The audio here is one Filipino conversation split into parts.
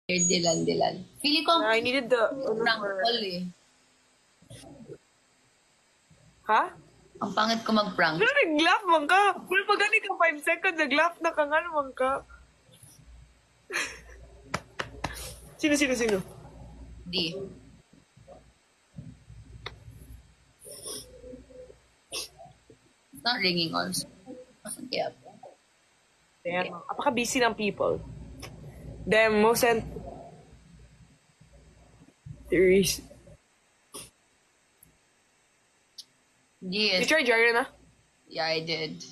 Dilan. Feeling ko I needed the... prank call eh. Ha? Ang pangit ko mag-prank. Pero nag-laugh man ka. Kung pagani ka 5 seconds, nag-laugh na ka nga naman ka. Sino? Di. It's not ringing also. Nasaan kaya po? Damn. Apaka-busy ng people. Damn, mo sent... Theories. You Yes. tried Jaren, na? Yeah, I did.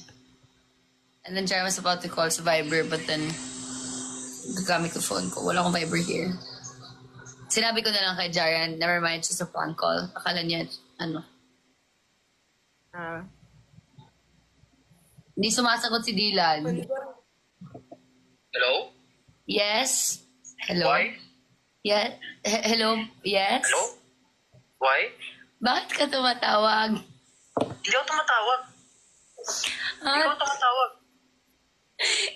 And then Jaren was about to call sa Viber, but then gagamit ko phone ko. Wala akong Viber here. Sinabi ko na lang kay Jaren, never mind, just a prank call. Akala niya, Hindi sumasagot si Dylan. Hello? Yes? Hello? Why? Yeah? Hello? Yes? Hello? Why? Bakit ka tumatawag? Hindi ako tumatawag. Hindi ako tumatawag.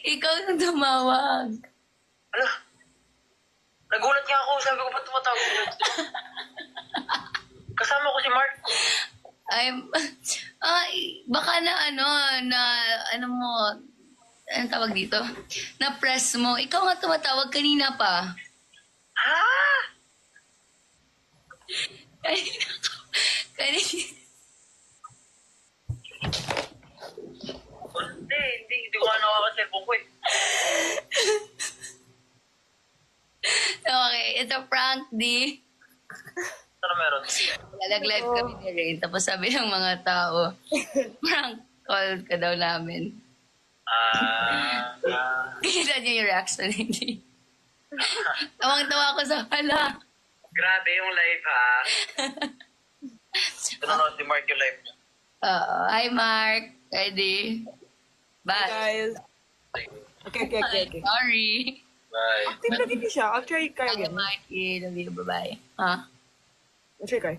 Ikaw yung tumawag. Ano? Nagulat nga ako. Sabi ko, ba't tumatawag? Kasama ko si Mark. Baka ano mo, anong tawag dito? Na-press mo. Ikaw nga tumatawag kanina pa. Ha? Kanina. Hindi ko nga nakaka-cellphone ko eh. Okay, it's a prank, di. Ano meron? Nag-live kami ni Rain, tapos sabi ng mga tao, prank call ka daw namin. Kita niyo yung reaction, hindi. Tawang-tawa ko sa hala. Grabe yung live ha. Nanonood si Mark yung live niya. Hi, Mark. Ready? Bye. Guys. Okay. Sorry. Bye. Active na din siya. I'll try Bye, again. Mark. Love you. Bye-bye. Huh? I'll try.